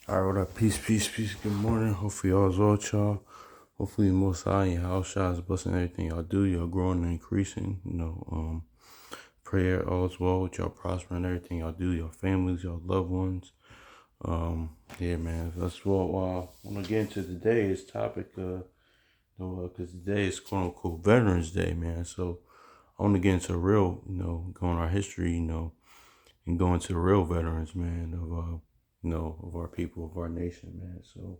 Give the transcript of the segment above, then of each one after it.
All right, what up? Peace, peace, peace. Good morning. Hopefully, y'all is well, y'all. Hopefully, most high and your house y'all is blessing everything y'all do. Y'all growing and increasing. Prayer all is well with y'all prospering everything y'all do. Your families, your loved ones. Yeah, man. That's what I want to get into today's topic. Because today is quote unquote Veterans Day, man. So I want to get into real, going our history, and going to the real veterans, man, of our people, of our nation, man. So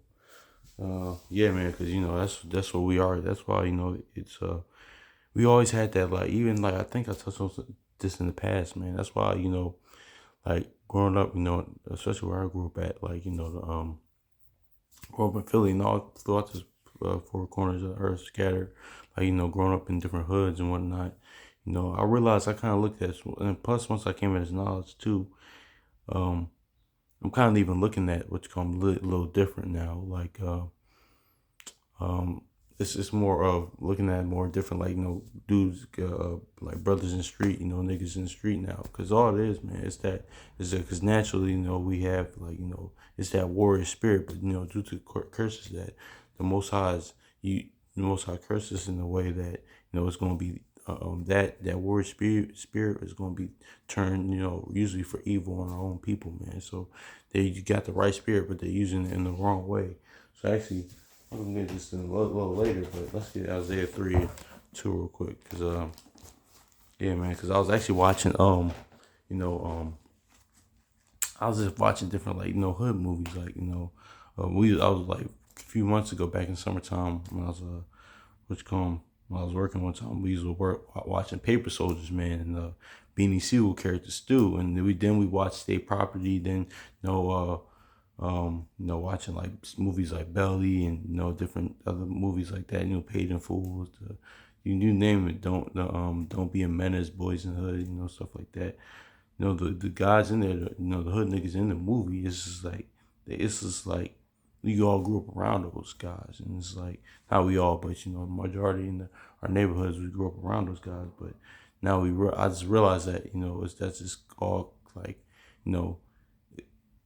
yeah, man, because that's what we are. That's why it's we always had that, like, even like I think I touched on this in the past, man. That's why like growing up, especially where I grew up at, like grew up in Philly and all throughout the four corners of the earth, scattered, like growing up in different hoods and whatnot. I realized I kind of looked at, and plus once I came into this knowledge too, um, I'm kind of even looking at what's called a little different now, like. Um, it's more of looking at more different, like dudes, like brothers in the street, niggas in the street now, because all it is, man, is that because naturally, we have, like, it's that warrior spirit, but due to curses that the Most High the Most High curses in a way that it's going to be that warrior spirit is going to be turned, usually for evil on our own people, man. So they got the right spirit, but they're using it in the wrong way. So actually, I'm gonna get this in a little later, but let's get Isaiah 3:2 real quick, cause yeah, man, cause I was actually watching you know I was just watching different, like, hood movies, like, I was like a few months ago back in summertime when I was which come when I was working one time, we used to work watching Paper Soldiers, man, and Beanie Siegel character Stu, and then we watched State Property, then watching like movies like Belly and different other movies like that. Paid in Full. You name it. Don't be a menace, Boys in the Hood. Stuff like that. The guys in there. The hood niggas in the movie. It's just like we all grew up around those guys, and it's like not we all, but the majority in our neighborhoods we grew up around those guys. But now I just realized that that's just all like you know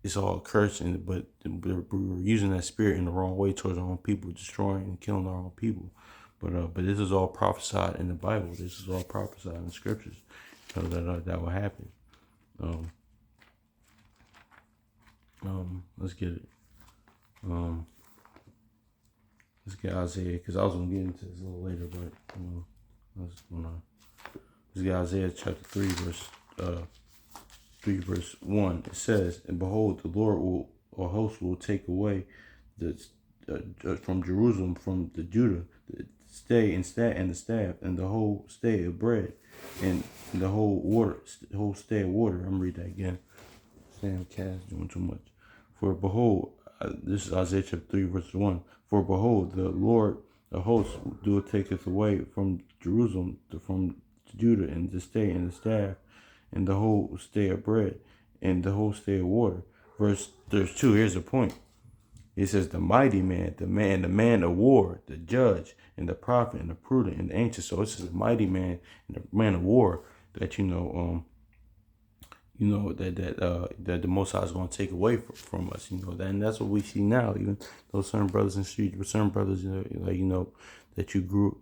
it's all cursing, but we're using that spirit in the wrong way towards our own people, destroying and killing our own people. But this is all prophesied in the Bible. This is all prophesied in the scriptures, that will happen. Um, let's get it. Um, let's get Isaiah, because I was gonna get into this a little later, but let's get Isaiah chapter 3 verse 1. It says, "And behold, the Lord will, or host will take away the from Jerusalem, from the Judah, the stay and the staff, and the whole stay of bread, and the whole stay of water." I'm reading that again. Sam Cass doing too much. For behold, this is Isaiah chapter 3 verse 1. For behold, the Lord, the host, doeth taketh away from Jerusalem, from Judah, and the stay and the staff, and the whole stay of bread, and the whole stay of water. There's 2. Here's the point. It says the mighty man, the man of war, the judge, and the prophet, and the prudent, and the ancient. So it says the mighty man and the man of war that that the Most High is going to take away from us. And that's what we see now. Even those certain brothers in the street, certain brothers, that grew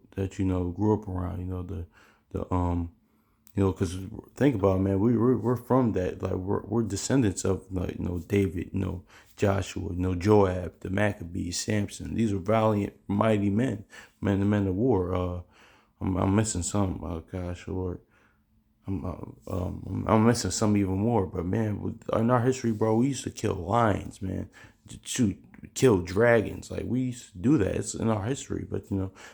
up around. The because think about it, man, we're from that. Like we're descendants of, like, David, Joshua, Joab, the Maccabees, Samson. These are valiant, mighty men, the men of war. I'm missing some. Oh gosh, Lord. I'm missing some even more, but man, in our history, bro, we used to kill lions, man, shoot, kill dragons. Like we used to do that. It's in our history, but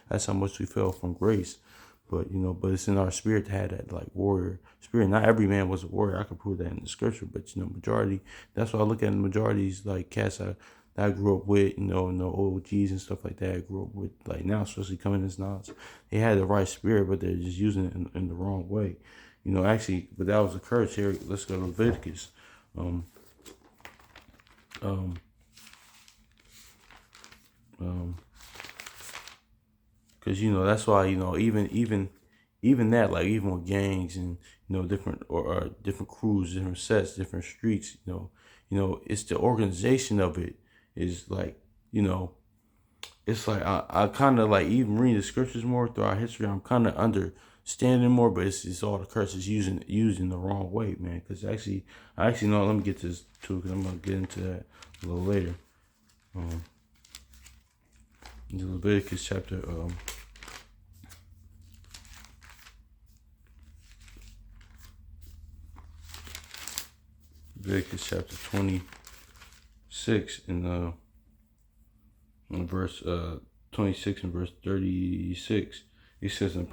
that's how much we fell from grace. But it's in our spirit to have that, like, warrior spirit. Not every man was a warrior. I could prove that in the scripture, but majority. That's why I look at the majorities, like cats that I grew up with, no OGs and stuff like that. I grew up with, like, now, especially coming to this knowledge, they had the right spirit, but they're just using it in the wrong way. Actually, but that was a curse here. Let's go to Leviticus. Um, um, um, because that's why even that, like, even with gangs and different, or different crews, different sets, different streets, it's the organization of it is like, it's like I kind of like even reading the scriptures more throughout history. I'm kind of understanding more, but it's all the curses using the wrong way, man. Because I actually know. Let me get this too, because I'm gonna get into that a little later. Leviticus chapter Leviticus chapter 26 in verse 26 and verse 36. It says, and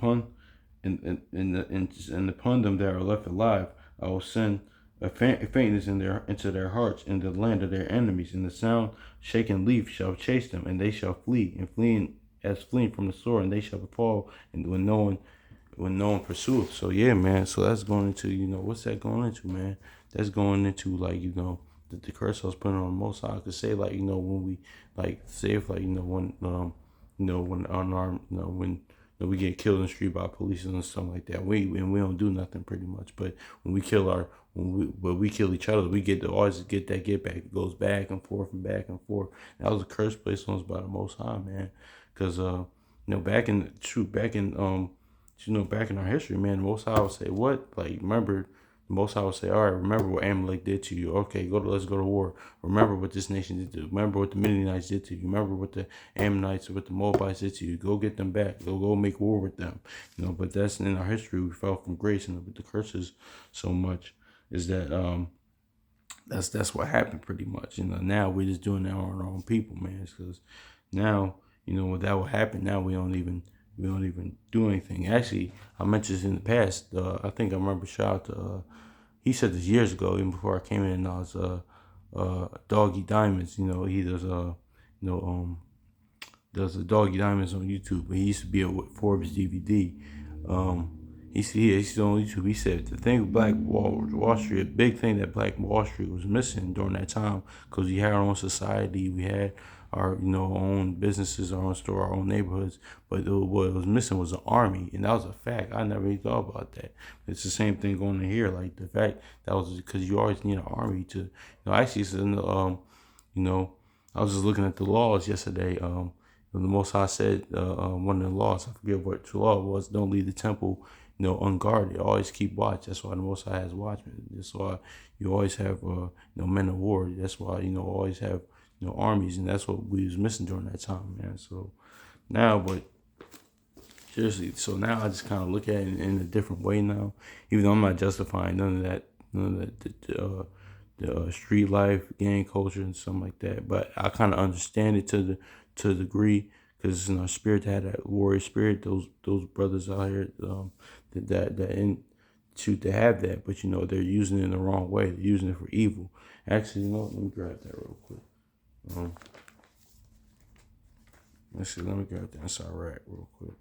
upon them that are left alive, I will send a faintness into their hearts in the land of their enemies, and the sound shaken leaf shall chase them, and they shall flee, and fleeing as fleeing from the sword, and they shall fall, and when no one pursueth. So yeah, man. So that's going into, what's that going into, man? That's going into like, the curse I was putting on the Most High. I could say like, when we like say if like, when unarmed, when we get killed in the street by police and stuff like that. We don't do nothing pretty much. But when we kill each other, we get to always get that get back. It goes back and forth and back and forth. That was a curse placed on us by the Most High, man. Because back in back in our history, man, the Most High would say, what? Like, remember, the Most High would say, all right, remember what Amalek did to you. Okay, let's go to war. Remember what this nation did to you. Remember what the Midianites did to you. Remember what the Ammonites or what the Moabites did to you. Go get them back. Go make war with them. But that's in our history. We fell from grace, and with the curses so much is that that's what happened pretty much. Now we're just doing that on our own people, man. Because now, when that will happen, now we don't even do anything. Actually, I mentioned this in the past. I think I remember shout out to he said this years ago, even before I came in, and I was Doggy Diamonds. He does a Doggy Diamonds on YouTube. But he used to be at Forbes DVD. He's on YouTube. He said the thing with Black Wall Street, a big thing that Black Wall Street was missing during that time, because we had our own society, we had our own businesses, our own store, our own neighborhoods, but what was missing was an army, and that was a fact. I never even thought about that. It's the same thing going in here, like the fact that was because you always need an army to. Actually, I was just looking at the laws yesterday. The Most High said one of the laws, I forget what the law was, don't leave the temple unguarded. Always keep watch. That's why the Most High has watchmen. That's why you always have men of war. That's why always have armies, and that's what we was missing during that time, man. So now, but seriously, so now I just kind of look at it in a different way now. Even though I'm not justifying none of that, the street life, gang culture, and something like that. But I kind of understand it to a degree, because it's in our spirit to have that warrior spirit. Those brothers out here, to have that, but they're using it in the wrong way. They're using it for evil. Actually, let me grab that real quick. Let me grab that inside rack real quick.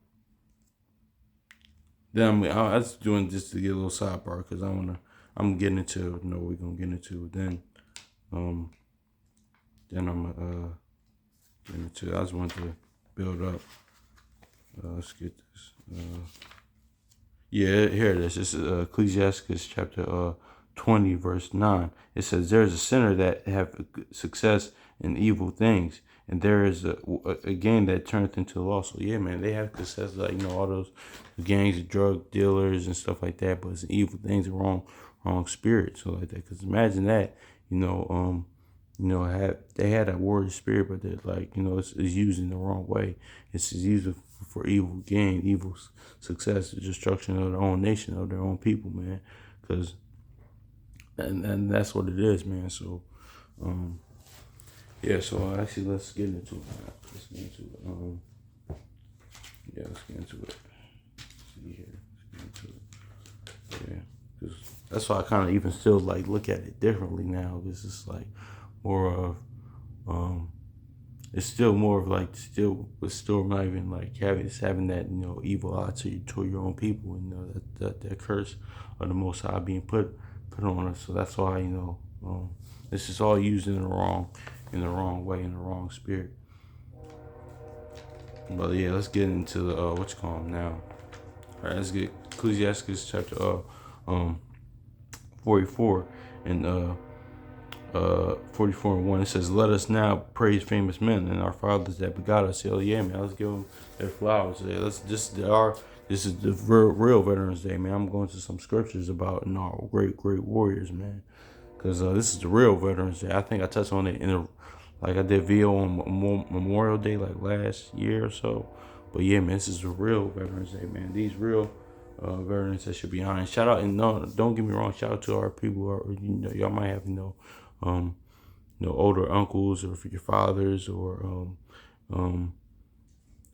Then I was doing just to get a little sidebar, because I'm getting into we're gonna get into then I'm get into. I just want to build up. Let's get this. Yeah, here it is. This is Ecclesiastes chapter 20, verse 9. It says, there is a sinner that have success in evil things, and there is a gain that turneth into loss. So yeah, man, they have success, like all those gangs of drug dealers and stuff like that, but it's evil things, the wrong spirit. So like that, because imagine that, they had that warrior spirit, but they're like, it's used in the wrong way. It's used for evil gain, evil success, the destruction of their own nation, of their own people, man. Because and that's what it is, man. So yeah. So actually, let's get into it, man. Let's get into it. Let's get into it. See here. Let's get into it. Yeah, because that's why I kind of even still like look at it differently now. Because it's like more of it's still more of like still not even like having that evil eye to your own people, and that curse of the Most High being put on us. So that's why this is all used in the wrong way, in the wrong spirit. But yeah, let's get into the what you call them now. All right, let's get Ecclesiastes chapter 44 and 44 and 1. It says, "Let us now praise famous men and our fathers that begot us." Hell yeah, man. Let's give them their flowers. Yeah, this is the real Veterans Day, man. I'm going to some scriptures about our great warriors, man. Cause this is the real Veterans Day. I think I touched on it like I did video on Memorial Day like last year or so. But yeah, man, this is the real Veterans Day, man. These real veterans that should be honored. Shout out, and no, don't get me wrong. Shout out to our people. Y'all might have um, older uncles or for your fathers or um,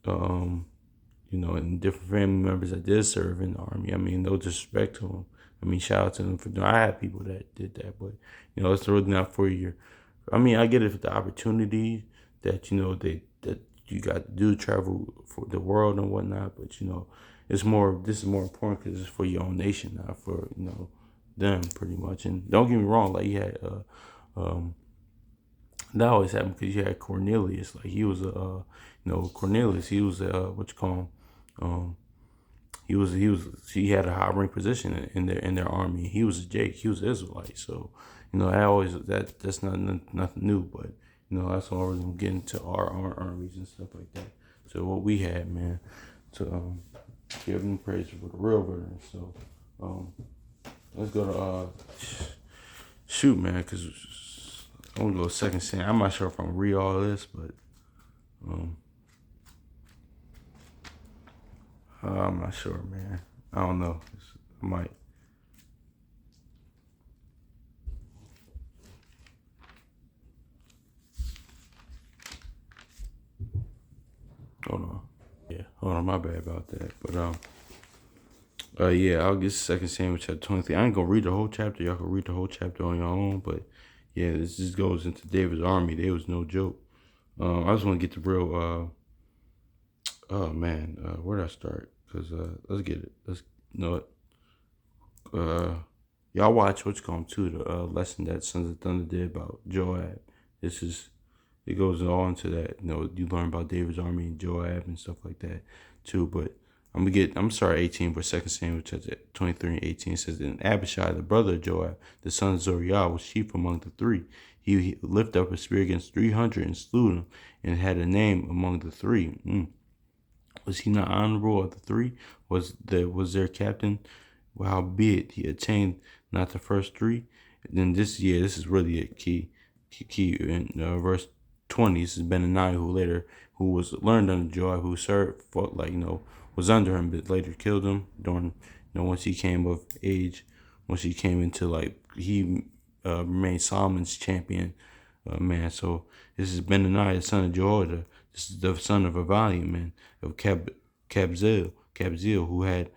and different family members that did serve in the army. I mean, no disrespect to them. I mean, shout out to them for doing. I had people that did that, but it's really not for your. I mean, I get it for the opportunity that that you got to do travel for the world and whatnot, but it's more. This is more important because it's for your own nation, not for them pretty much. And don't get me wrong, like you had um, that always happened because you had Cornelius. Like he was a Cornelius. He was a what you call him. He had a high rank position in their army. He was a Jake. He was an Israelite. So that's nothing new. But that's all we're gonna get into our armies and stuff like that. So what we had, man, to give them praise for the real veterans. So let's go to shoot, man, because I'm gonna go second scene. I'm not sure if I'm gonna read all this, but I'm not sure, man. I don't know. I might. Hold on. Yeah, hold on. My bad about that. But yeah, I'll get second Samuel chapter 23. I ain't gonna read the whole chapter. Y'all can read the whole chapter on your own. But yeah, this just goes into David's army. They was no joke. I just want to get the real. Oh man, where did I start? Cause let's get it. Let's know it. Y'all watch what's going to the lesson that Sons of Thunder did about Joab. It goes all into that. You learn about David's army and Joab and stuff like that too. But I'm sorry, 18, but 2 Samuel chapter 23 and 18 says, "And Abishai, the brother of Joab, the son of Zeruiah, was chief among the three. He lifted up a spear against 300 and slew them, and had a name among the three. Was he not honorable of the three? Was their captain? Well, howbeit he attained not the first three." Then this is really a key in verse 20. This is Benaniah, who was learned under Joab, who served, fought was under him, but later killed him during once he came of age, once he came into he remained Solomon's champion, man. So this is Benaniah, son of Jehoiada. This is the son of a valiant man of Kabzeel, who had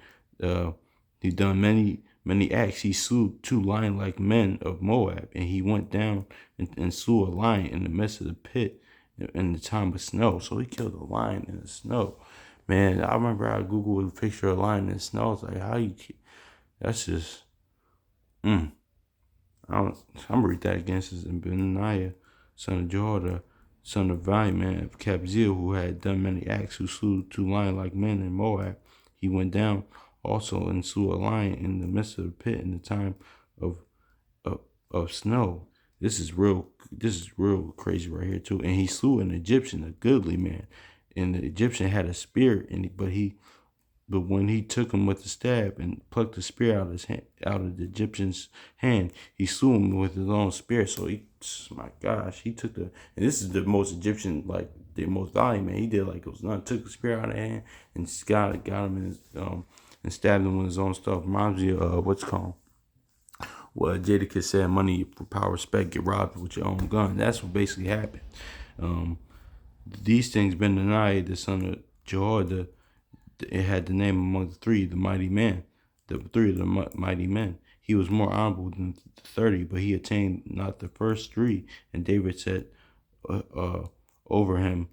he done many acts. He slew 2 lion-like men of Moab, and he went down and slew a lion in the midst of the pit in the time of snow. So he killed a lion in the snow. Man, I remember I Googled a picture of a lion in the snow. I was like, how you? That's just, I'm gonna read that against us. And Benaniah, son of Jehoiada, son of valiant man of Kabzeel, who had done many acts, who slew 2 lion-like men in Moab. He went down also and slew a lion in the midst of the pit in the time of snow. This is real crazy right here too. And he slew an Egyptian, a goodly man. And the Egyptian had a spear, but when he took him with the stab and plucked the spear out of the Egyptian's hand, he slew him with his own spear. So my gosh, he took and this is the most Egyptian, the most valiant man. He did it was nothing. Took the spear out of the hand and got him in his and stabbed him with his own stuff. Reminds me of what's called what Jadakiss said: "Money for power, respect, get robbed with your own gun." That's what basically happened. These things Benaniah, the son of Jehoiada, it had the name among the three, the mighty men, the three of the mighty men. He was more honorable than the 30, but he attained not the first three. And David said over him,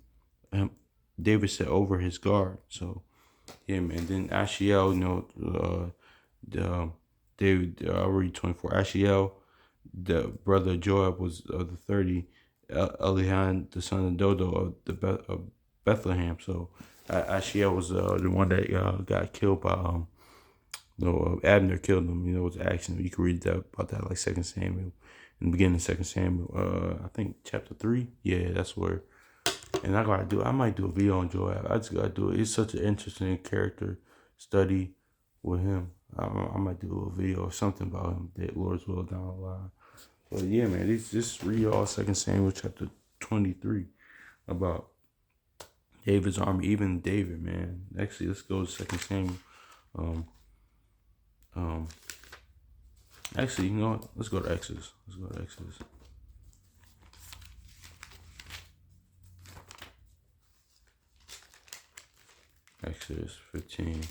David said over his guard. So yeah, man. Then Ashiel, David, I read 24. Ashiel, the brother of Joab, was of the 30. Elihan, the son of Dodo of Bethlehem. So Ashiel was the one that got killed by Abner killed him. It was action. You can read about that 2 Samuel in the beginning of Second Samuel. I think chapter 3. Yeah, that's where. And I might do a video on Joab. I just gotta do it. It's such an interesting character study with him. I might do a video or something about him. That Lord's will down the line. But yeah, man, just read all Second Samuel chapter 23 about David's army, even David, man. Actually, let's go to Second Samuel. Um, um, actually, you know what? Let's go to Exodus. Let's go to Exodus. Exodus 15.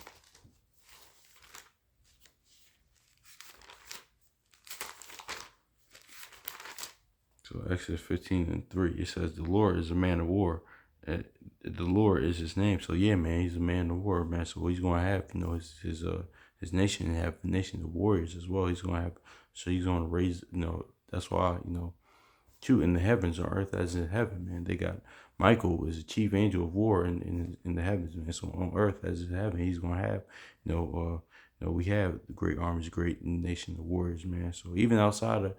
So Exodus 15 and 3, it says the Lord is a man of war. The Lord is his name. So yeah, man, he's a man of war, man. So he's gonna have, you know, his nation and have a nation of warriors as well. He's gonna have, so he's gonna raise, you know, that's why, you know, too, in the heavens on earth as in heaven, man. They got Michael is the chief angel of war in the heavens, man. So on earth as in heaven, he's gonna have, we have the great armies, great nation of warriors, man. So even outside of,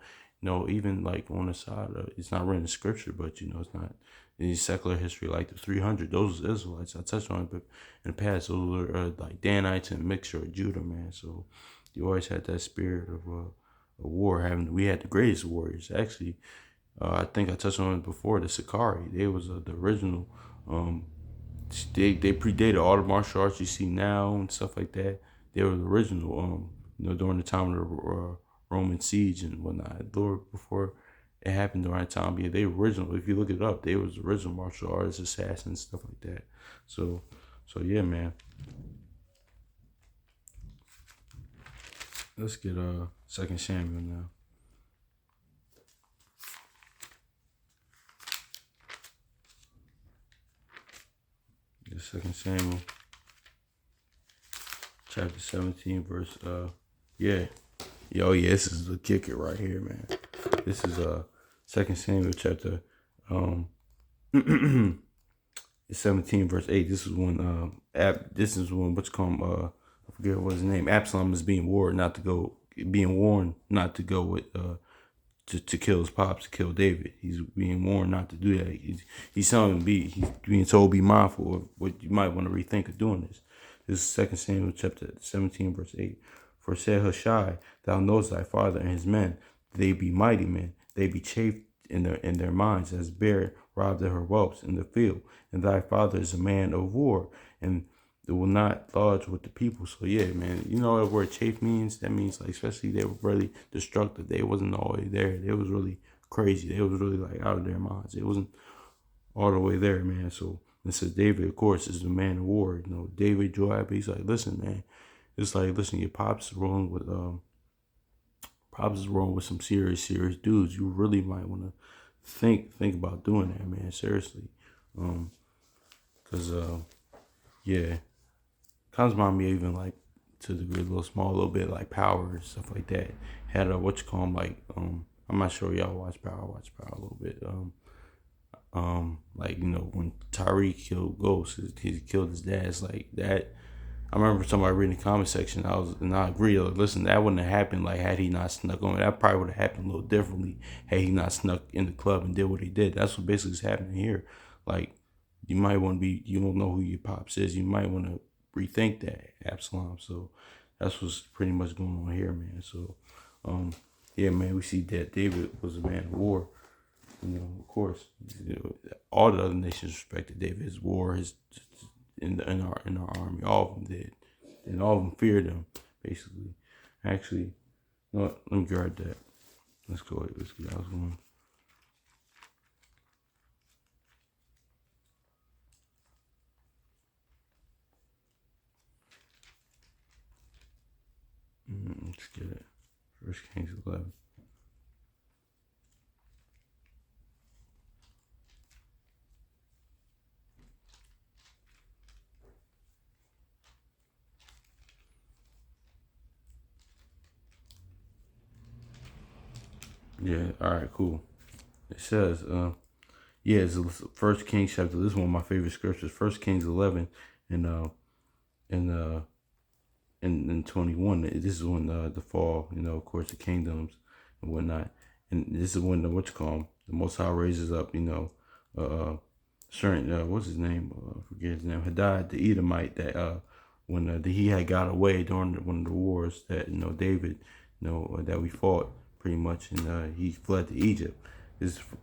even like on the side of, it's not written in scripture, but it's not in secular history, like the 300, those Israelites I touched on it, but in the past, those were like Danites and a mixture of Judah, man. So you always had that spirit of a war. We had the greatest warriors, actually. I think I touched on it before. The Sakari, they was the original. They predated all the martial arts you see now and stuff like that. They were the original. During the time of the Roman siege and whatnot. Before it happened during that time, yeah, they were original. If you look it up, they was original martial artists, assassins, stuff like that. So yeah, man. Let's get Second Samuel now. Second Samuel, chapter 17, verse yeah. Yo, yeah, this is the kicker right here, man. This is Second Samuel chapter 17, verse 8. This is when what's called I forget what his name. Absalom is being warned not to go with to kill his pops, to kill David. He's being warned not to do that. He's being told be mindful of what you might want to rethink of doing this. This is 2 Samuel chapter 17, verse 8. For said Hushai, thou knowest thy father and his men, they be mighty men, they be chafed in their minds, as bear robbed of her whelps in the field, and thy father is a man of war, and it will not lodge with the people. So yeah, man, you know what word chafe means? That means like, especially they were really destructive. They wasn't all the way there. They was really crazy. They was really like out of their minds. It wasn't all the way there, man. So it says David, of course, is the man of war. David Joab. He's like, listen, man. It's like, listen, your pops is rolling with some serious dudes. You really might want to think about doing that, man. Seriously, cause yeah. Kind of remind me even like to the degree a little bit like Power and stuff like that. Had a what you call them like I'm not sure y'all watch Power a little bit. Like when Tyreek killed Ghost, he killed his dad. It's like that. I remember somebody reading the comment section. I agree. Like, listen, that wouldn't have happened. Like had he not snuck on, that probably would have happened a little differently. Had he not snuck in the club and did what he did. That's what basically is happening here. Like you might want to be. You don't know who your pops is. You might want to rethink that, Absalom. So that's what's pretty much going on here, man. So yeah, man, we see that David was a man of war. Of course, all the other nations respected David. His war, his in our army, all of them did, and all of them feared him. Basically, actually, let me grab that. Let's go. Let's get out going. Let's get it. First Kings 11. Yeah. All right. Cool. It says, yeah, it's First Kings chapter. This is one of my favorite scriptures. First Kings 11, and 21. This is when the fall. Of course, the kingdoms and whatnot. and this is when the Most High raises up, certain what's his name? I forget his name. Hadad the Edomite that when he had got away during one of the wars that David that we fought pretty much, and he fled to Egypt.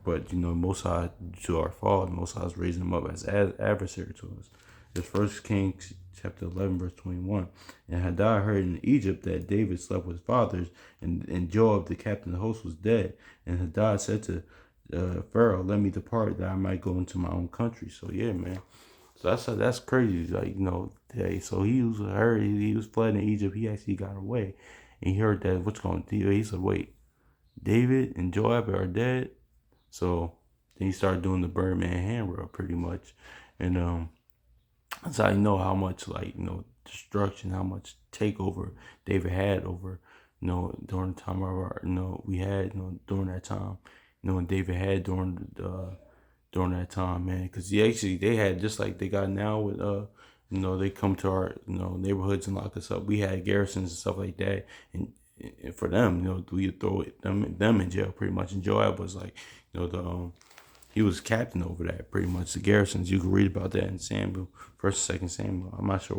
But Most High, to our fall, Most High is raising him up as adversary to us. It's First Kings chapter 11 verse 21. And Hadad heard in Egypt that David slept with his fathers, and Joab the captain of the host was dead. And Hadad said to Pharaoh, "Let me depart, that I might go into my own country." So yeah, man. So that's crazy. Like yeah, so he was fled in Egypt. He actually got away, and he heard that what's going on. He said, "Wait, David and Joab are dead." So then he started doing the Birdman hand rub pretty much, and that's how you know how much destruction, how much takeover David had over during the time of our we had during that time, and David had during that time, man, because they had just like they got now with they come to our neighborhoods and lock us up. We had garrisons and stuff like that, and for them, we would throw them in jail pretty much. And Joab was like, the he was captain over that pretty much. The garrisons, you can read about that in Samuel, First, Second Samuel. I'm not sure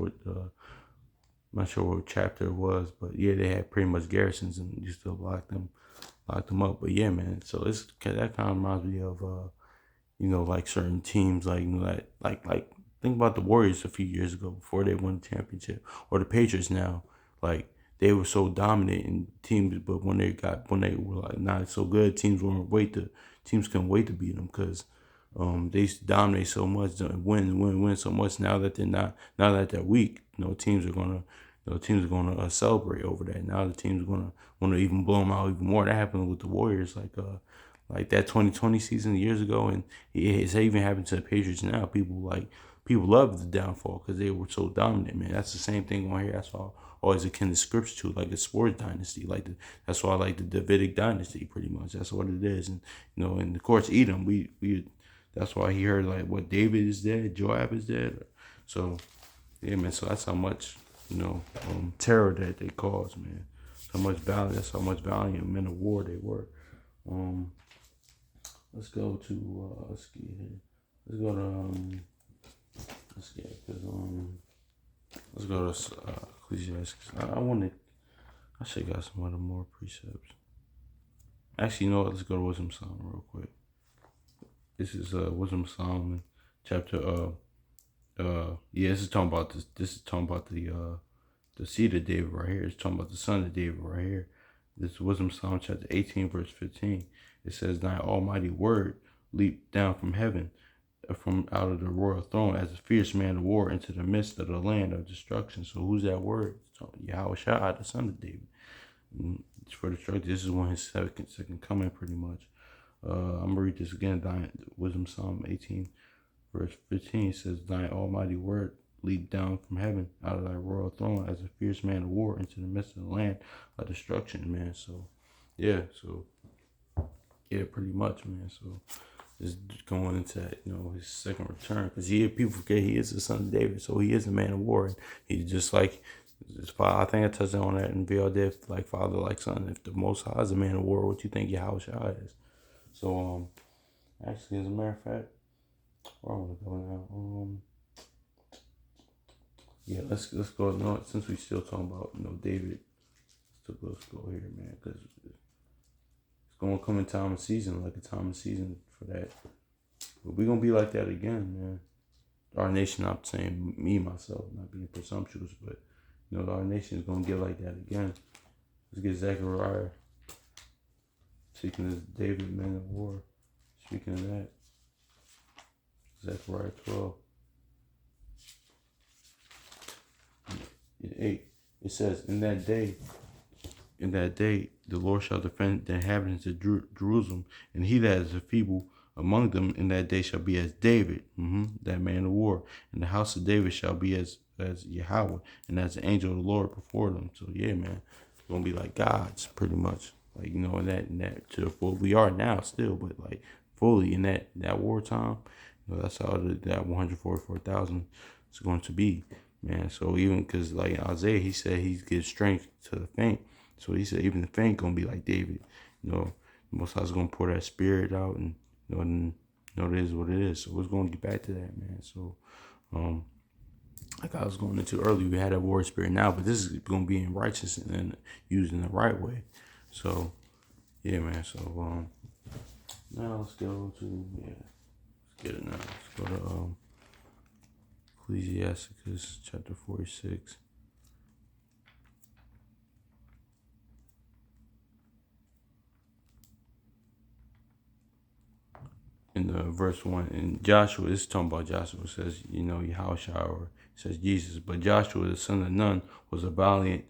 what chapter it was, but yeah, they had pretty much garrisons and used to lock them up. But yeah, man. So that kind of reminds me of like certain teams, like think about the Warriors a few years ago before they won the championship, or the Patriots now. Like they were so dominant in teams, but when they were like not so good, teams couldn't wait to beat them because they used to dominate so much, win so much. Now that they're weak, teams are gonna celebrate over that. Now the teams are gonna want to even blow them out even more. That happened with the Warriors, like that 2020 season years ago, and it's even happened to the Patriots now. People love the downfall because they were so dominant, man. That's the same thing on here. That's why I always akin to scripture to, like a sports dynasty. That's why I like the Davidic dynasty pretty much. That's what it is, and and of course Edom. We that's why he heard like what David is dead, Joab is dead. So yeah, man. So that's how much terror that they caused, man. So much value. That's how much valiant men of war they were. Let's go to let's get here. Let's go to let's go to Ecclesiastes. I should have got some other more precepts. Actually, you know what? Let's go to Wisdom Psalm real quick. This is Wisdom Solomon chapter this is talking about this. This is talking about the seed of David right here. It's talking about the son of David right here. This is Wisdom Psalm chapter 18 verse 15. It says, "Thy almighty word leaped down from heaven, from out of the royal throne, as a fierce man of war into the midst of the land of destruction." So who's that word? Yahweh Shai, the son of David. For destruction. This is when his second coming, pretty much. I'm gonna read this again. Wisdom Psalm 18 verse 15. It says, "Thy almighty word leaped down from heaven, out of thy royal throne, as a fierce man of war into the midst of the land of destruction," man. So yeah, pretty much, man. So just going into that, his second return, because people forget he is the son of David, so he is a man of war, and he's just like his father. I think I touched on that in VLD, like father, like son. If the Most High is a man of war, what you think Yahweh Shai is? So actually, as a matter of fact, where I want to go now? Yeah, let's go. No, since we still talking about David, let's go here, man, because it's gonna come in time of season, like a time of season for that. But we're gonna be like that again, man. Our nation, not saying me myself, not being presumptuous, but our nation is gonna get like that again. Let's get Zechariah. Speaking of David, man of war. Speaking of that, Zechariah 12. 8. It says, In that day, the Lord shall defend the inhabitants of Jerusalem, and he that is a feeble among them in that day shall be as David, that man of war. And the house of David shall be as Yahweh, and as the angel of the Lord before them. So yeah, man, it's gonna be like God's pretty much, like in that to the full. We are now still, but like fully in that wartime. That's how that 144,000 is going to be, man. So even because like in Isaiah, he said he gives strength to the faint. So he said even the faint gonna be like David, Most High's gonna pour that spirit out, and it is what it is. So it's gonna get back to that, man. So like I was going into earlier, we had a war spirit now, but this is gonna be in righteousness and used in the right way. So yeah, man. So now let's go to let's get it now. Let's go to Ecclesiasticus chapter 46. In the verse 1, in Joshua, it's talking about Joshua. It says, Yahushua, or it says Jesus. But Joshua, the son of Nun, was valiant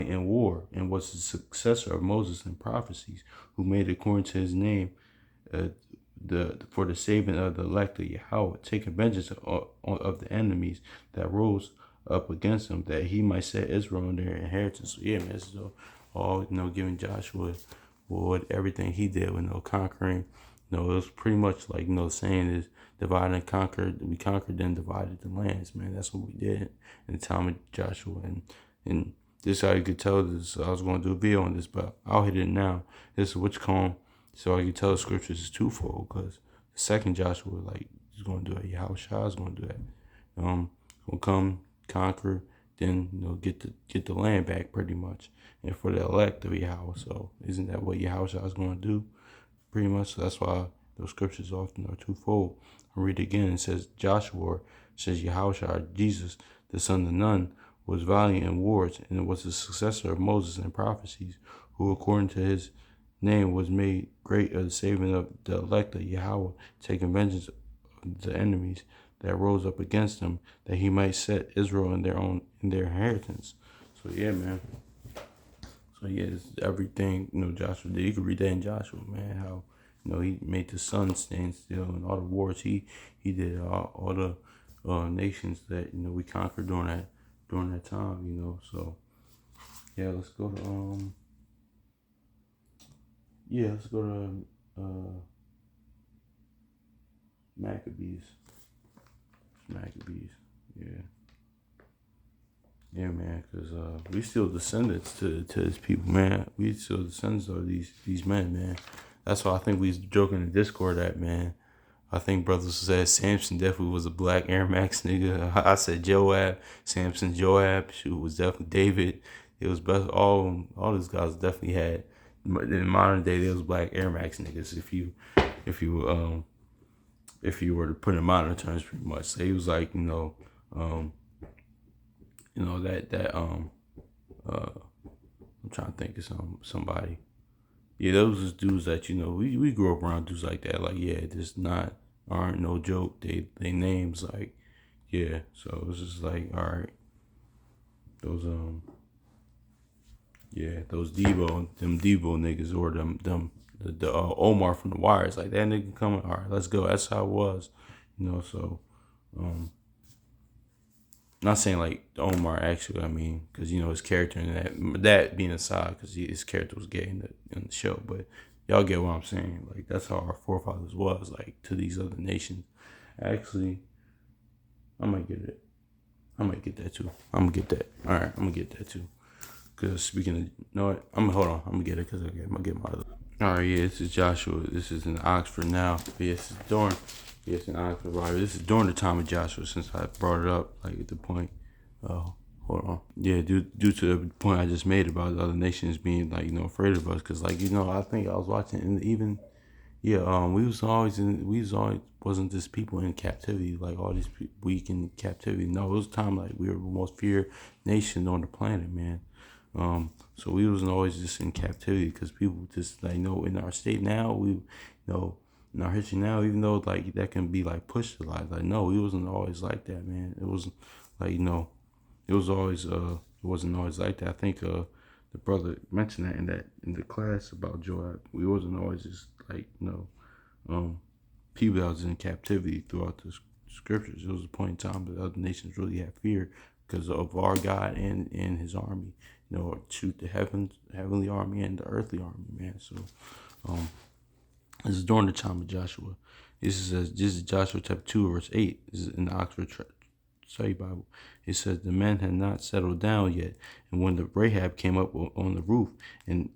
in war, and was the successor of Moses in prophecies, who made according to his name for the saving of the elect of Yahweh, taking vengeance of the enemies that rose up against him, that he might set Israel in their inheritance. So yeah, man, this is all giving Joshua what everything he did with conquering. It was pretty much like the saying is divide and conquer. We conquered and divided the lands, man. That's what we did in the time of Joshua, and this how you could tell this. I was going to do a video on this, but I'll hit it now. This is what's called. So I can tell the scriptures is twofold, because the second Joshua, like, is going to do it. Yahushua is going to do that. Going to come, conquer, then get the land back pretty much, and for the elect of Yahweh. So isn't that what Yahushua is going to do? Pretty much. So that's why those scriptures often are twofold. I read it again. It says Joshua, says Yahushua, Jesus, the son of Nun, was valiant in wars, and was the successor of Moses in prophecies, who according to his name was made great of the saving of the elect of Yahweh, taking vengeance of the enemies that rose up against him, that he might set Israel in their inheritance. So yeah, man. So yeah, it's everything Joshua did. You can read that in Joshua, man. How he made the sun stand still, and all the wars he did, all the nations that we conquered during that time. So yeah, let's go to Maccabees. Yeah. Yeah, man, because we still descendants to his people, man. We still descendants of these men, man. That's why I think we was joking in Discord that, man. I think brothers said Samson definitely was a black Air Max nigga. I said Joab, Samson, Joab. Shoot, was definitely David. It was best. All these guys definitely had. In modern day, there was black Air Max niggas. If you were to put it in modern terms, pretty much. So he was like, I'm trying to think of somebody. Yeah, those is dudes that we grew up around dudes like that. Like, yeah, this aren't no joke. They names like, yeah. So it was just like, all right, those those Debo niggas, or the Omar from the Wires, like that nigga coming. All right, let's go. That's how it was, So not saying like Omar actually, I mean, because his character in that being aside, because his character was gay in the show, but y'all get what I'm saying. Like, that's how our forefathers was, like, to these other nations. Actually, I might get it. I might get that too. I'm gonna get that. All right, I'm gonna get that too. Because speaking of, what? Hold on. I'm gonna get it because I'm gonna get my other. All right, yeah, this is Joshua. This is in Oxford now. Yes, it's in Oxford, right? This is during the time of Joshua, since I brought it up, like, at the point. Hold on. Yeah, due to the point I just made about the other nations being, like, afraid of us, because, like, I think I was watching, and even, yeah, we was always wasn't just people in captivity, like all these weak in captivity. No, it was time like we were the most feared nation on the planet, man. So we wasn't always just in captivity, because people just, like, in our state now, in our history now, even though, like, that can be, like, pushed a lot, like, no, we wasn't always like that, man. It was like, it was always it wasn't always like that. I think the brother mentioned that in the class about Joab. We wasn't always just like people that was in captivity throughout the scriptures. It was a point in time that other nations really had fear because of our God and his army. Shoot, the heavenly army and the earthly army, man. So this is during the time of Joshua. This is Joshua chapter 2 verse 8. This is in the Oxford study Bible. It says the men had not settled down yet, and when the Rahab came up on the roof and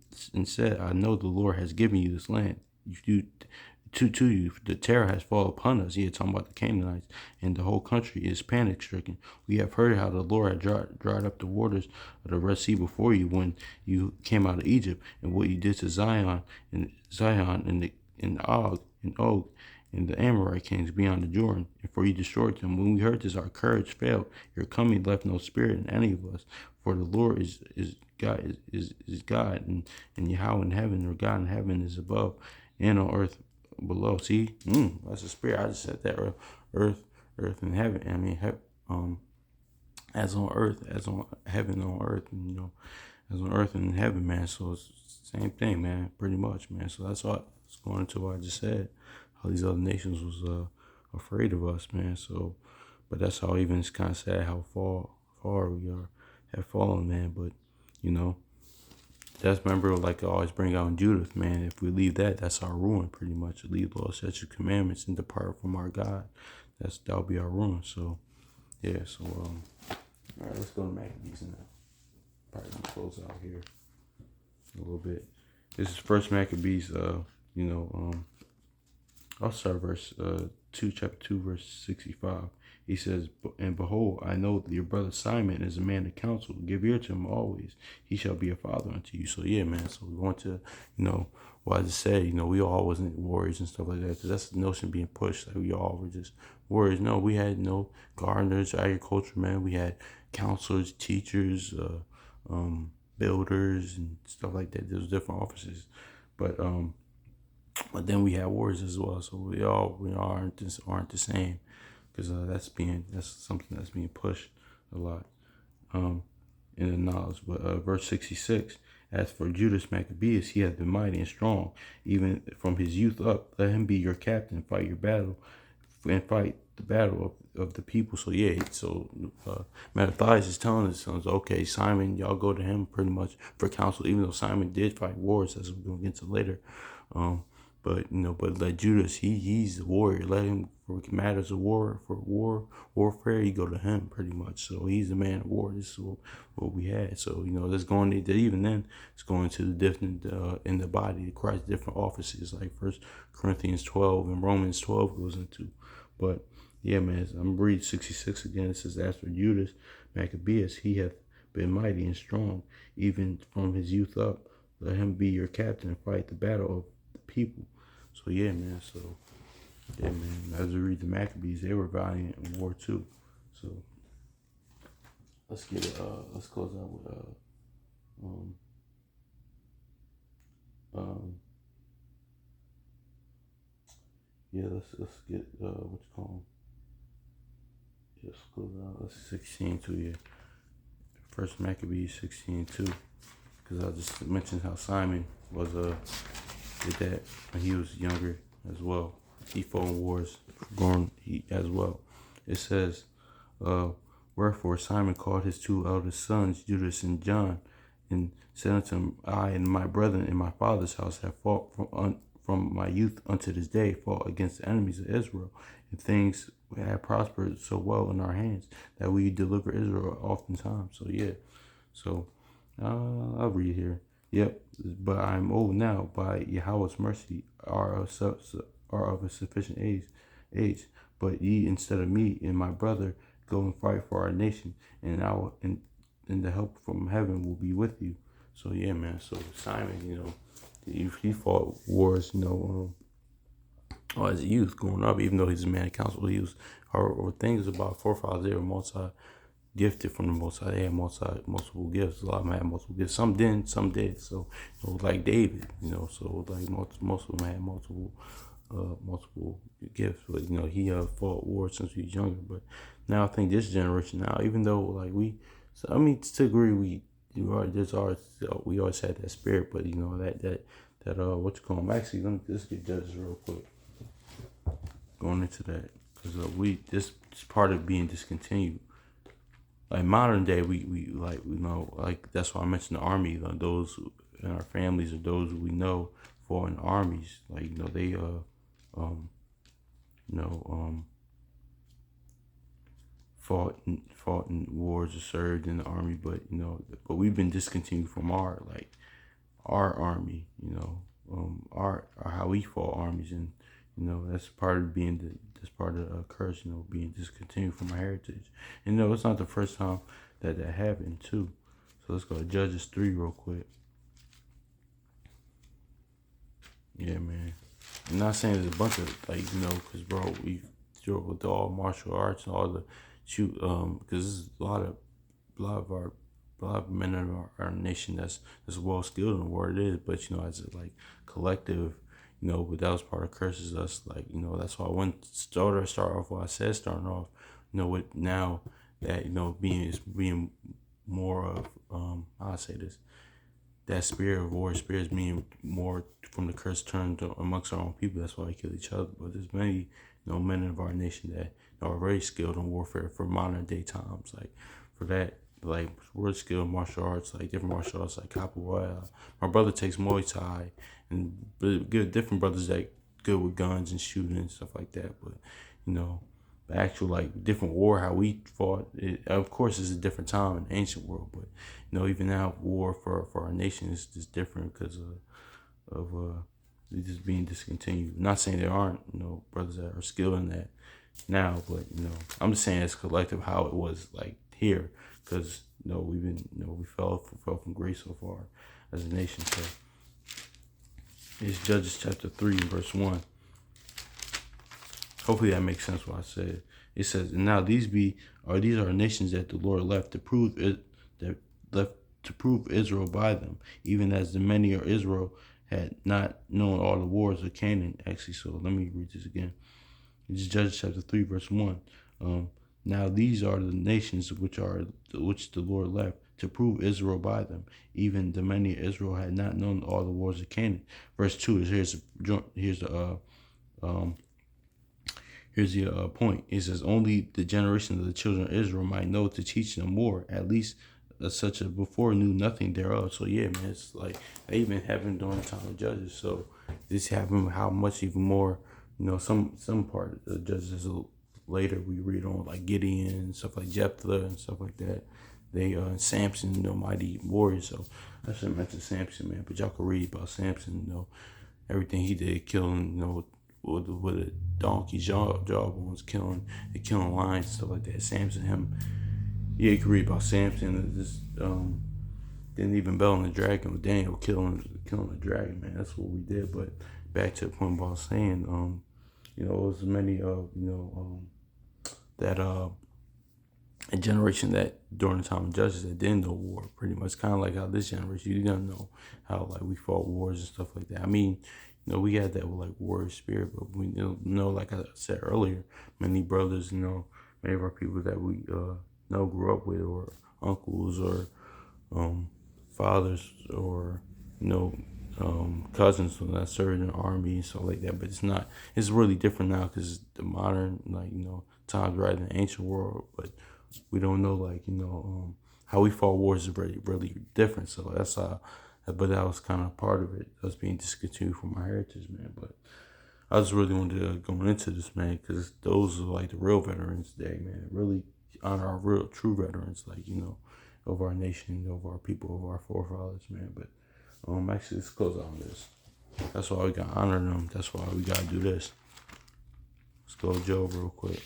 said, "I know the Lord has given you this land. You to you, the terror has fallen upon us." He talking about the Canaanites, and the whole country is panic stricken. We have heard how the Lord had dried up the waters of the Red Sea before you when you came out of Egypt, and what you did to Zion and Og and the Amorite kings beyond the Jordan, and for you destroyed them. When we heard this, our courage failed. Your coming left no spirit in any of us. For the Lord is God, is God, and Yahweh in heaven, or God in heaven is above, and on earth below. See, that's a spirit. I just said that earth and heaven. I mean, as on earth, as on heaven on earth, and, as on earth and in heaven, man. So it's the same thing, man. Pretty much, man. So that's what it's going into what I just said. How these other nations was afraid of us, man. So, but that's how even it's kind of sad how far we have fallen, man. But that's, remember, like I always bring out in Judith, man. If we leave that, that's our ruin, pretty much. Leave law, statutes, commandments, and depart from our God. That'll be our ruin. So, yeah. So, all right, let's go to Maccabees now. Probably gonna close out here a little bit. This is First Maccabees. I'll start verse 2, chapter 2, verse 65. He says, "And behold, I know that your brother Simon is a man of counsel. Give ear to him always. He shall be a father unto you." So yeah, man. So we want to, what I just said, we all wasn't warriors and stuff like that. Because that's the notion being pushed. Like we all were just warriors. No, we had no gardeners, agriculture, man. We had counselors, teachers, builders, and stuff like that. There's different offices, but then we have wars as well. So we all aren't the same, because that's something that's being pushed a lot in the knowledge. But verse 66, "As for Judas Maccabeus, he hath been mighty and strong, even from his youth up. Let him be your captain, fight your battle, and fight the battle of the people." So yeah, so Mattathias is telling his sons, okay, Simon, y'all go to him pretty much for counsel, even though Simon did fight wars, as we're going to get to later. But let Judas, he's the warrior. Let him, for matters of warfare, you go to him pretty much. So he's the man of war. This is what we had. So let's go into even then. It's going to the different in the body of Christ, different offices, like First Corinthians 12 and Romans 12 goes into. But yeah, man, I'm reading 66 again. It says, "As for Judas Maccabeus, he hath been mighty and strong, even from his youth up. Let him be your captain and fight the battle of the people." So yeah, man. So yeah, man. As we read the Maccabees, they were valiant in war too. So let's get it. Let's close out with let's get what you call them. Let's close out. Let's 16:2 here. First Maccabees 16:2, because I just mentioned how Simon was did that when he was younger as well. He fought in wars as well. It says, "Wherefore Simon called his two eldest sons, Judas and John, and said unto him, I and my brethren in my father's house have fought from my youth unto this day, fought against the enemies of Israel, and things have prospered so well in our hands that we deliver Israel oftentimes." So yeah, so I'll read here. "Yep, but I am old now, by Yahweh's mercy are of a sufficient age. But ye instead of me and my brother go and fight for our nation, and and the help from heaven will be with you." So yeah, man. So Simon, he fought wars, as a youth growing up. Even though he's a man of counsel, he was our things about forefathers. They were gifted from the Most High. They had multiple gifts. A lot of them had multiple gifts. Some didn't, some did. So like David, so like most of them had multiple gifts. But he fought war since he was younger. But now I think this generation now, even though like to agree we always had that spirit. But that what you call them? Actually, let me just get judges real quick. Going into that, because this is part of being discontinued. Like modern day, we that's why I mentioned the army. Like those in our families or those who we know fought in armies. Like they fought in wars or served in the army, but but we've been discontinued from our army, our how we fought armies, and that's part of that's part of the curse, being discontinued from our heritage. And it's not the first time that happened too. So let's go to Judges 3 real quick. Yeah, man. I'm not saying there's a bunch of because bro, we with all martial arts and all the shoot, because there's a lot of our a lot of men in our nation that's well skilled in what it is, but as a collective, but that was part of curses us, that's why I went start off what I said starting off, with now that being more of how I say this, that spirit of war, spirits being more from the curse turned amongst our own people. That's why we kill each other. But there's many, men of our nation that are very skilled in warfare for modern day times. Like for that, we're skilled in martial arts, like different martial arts, like capoeira. My brother takes Muay Thai, and good different brothers that good with guns and shooting and stuff like that. But the actual different war, how we fought, it, of course, it's a different time in the ancient world. But even now, war for our nation is just different because of it just being discontinued. I'm not saying there aren't brothers that are skilled in that now, but I'm just saying it's collective how it was here, because we've been we fell from grace so far as a nation. So it's Judges chapter 3 verse 1. Hopefully that makes sense what I said. It says, and now these are nations that the Lord left to prove Israel by them, even as the many of Israel had not known all the wars of Canaan. Actually, so let me read this again. It's Judges chapter 3 verse 1. Now these are the nations which the Lord left to prove Israel by them, even the many of Israel had not known all the wars of Canaan. Verse 2 is here's the point. It says, only the generation of the children of Israel might know to teach them more, at least such as before knew nothing thereof. So yeah, man, it's they even happened during the time of Judges. So this happened how much even more, some part of the Judges later we read on Gideon and stuff like Jephthah and stuff like that. They Samson, mighty warrior. So I shouldn't mention Samson, man, but y'all can read about Samson, everything he did, killing, with a donkey's jawbones, killing lions, stuff like that. Samson, you can read about Samson. This didn't even Bell the dragon with Daniel killing the dragon, man. That's what we did. But back to the point I was saying, it was many of that a generation that during the time of Judges that didn't know war, pretty much kind of like how this generation, you didn't know how we fought wars and stuff like that. I mean, we had that with warrior spirit, but we know, like I said earlier, many brothers, many of our people that we grew up with, or uncles, or fathers, or cousins that served in the army and stuff like that. But it's really different now because the modern times right in the ancient world. But we don't know how we fought wars is really really different. So that's how. But that was kind of part of it. Us being discontinued from our heritage, man. But I just really wanted to go into this, man, because those are the real veterans today, man. Really honor our real, true veterans, of our nation, of our people, of our forefathers, man. But actually, let's close out on this. That's why we got to honor them. That's why we got to do this. Let's go to Job real quick.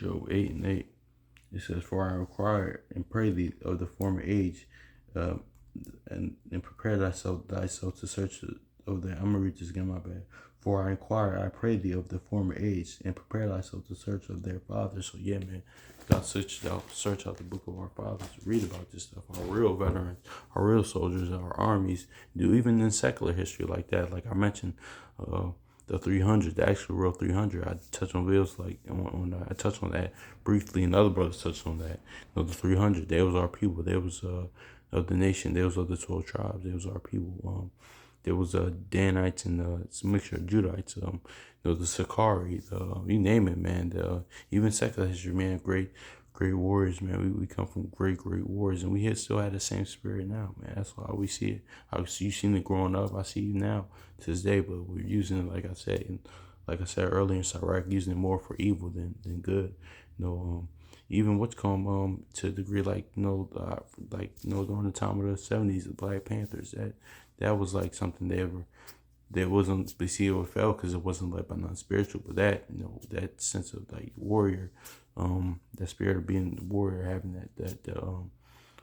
Job 8 and 8. It says, for I require and pray thee of the former age, and prepare thyself to search of the. I'm gonna read this again, my bad. For I inquire, I pray thee of the former age, and prepare thyself to search of their fathers. So yeah, man, God search out the book of our fathers, read about this stuff. Our real veterans, our real soldiers, our armies do, even in secular history like that. Like I mentioned, the 300, the actual real 300. I touched on videos I touched on that briefly, and other brothers touched on that. The 300, they was our people. They was of the nation. They was of the 12 tribes. They was our people. There was Danites and it's a mixture of Judites. The Sakari, you name it, man. Even secular history, man. Great great warriors, man. We come from great warriors, and we still have the same spirit now, man. That's how we see it. How you seen it growing up, I see you now to this day. But we're using it, like I said earlier in Iraq, using it more for evil than good. You know, even what's come to a degree like during the time of the '70s, the Black Panthers, that was like something that wasn't they see it fell because it wasn't led by non-spiritual, but that that sense of like warrior, that spirit of being the warrior, having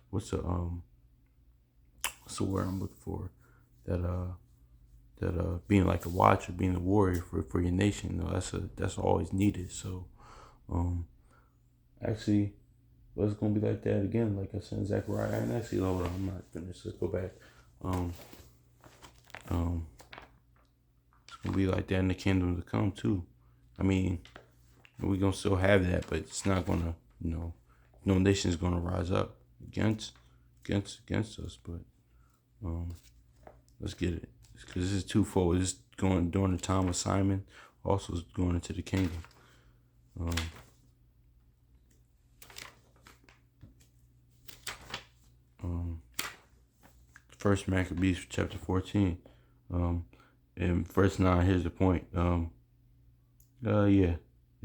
what's the word I'm looking for, that being like a watcher, being a warrior for your nation, that's always needed. So actually, well, it's gonna be like that again, like I said in Zechariah. And actually, hold on, I'm not finished. Let's go back. Um, um, it's gonna be like that in the kingdom to come too. I mean, we're gonna still have that, but it's not gonna, no nation's gonna rise up against us. But let's get it, because this is twofold. This is going during the time of Simon, also is going into the kingdom. First Maccabees chapter 14, in verse 9. Here's the point. Yeah, it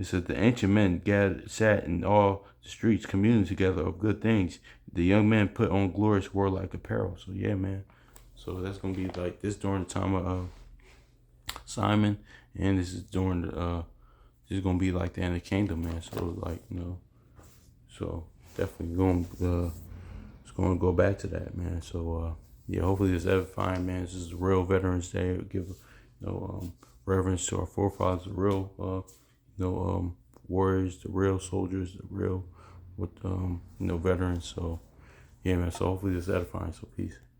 said the ancient men sat in all the streets, communing together of good things. The young men put on glorious warlike apparel. So yeah, man. So that's gonna be like this during the time of Simon, and this is during the this is gonna be like the end of the kingdom, man. So like so definitely going it's gonna go back to that, man. So yeah, hopefully this edifying, man. This is a real Veterans Day. Give reverence to our forefathers, the real warriors, the real soldiers, the real veterans. So yeah, man. So hopefully this edifying. So peace.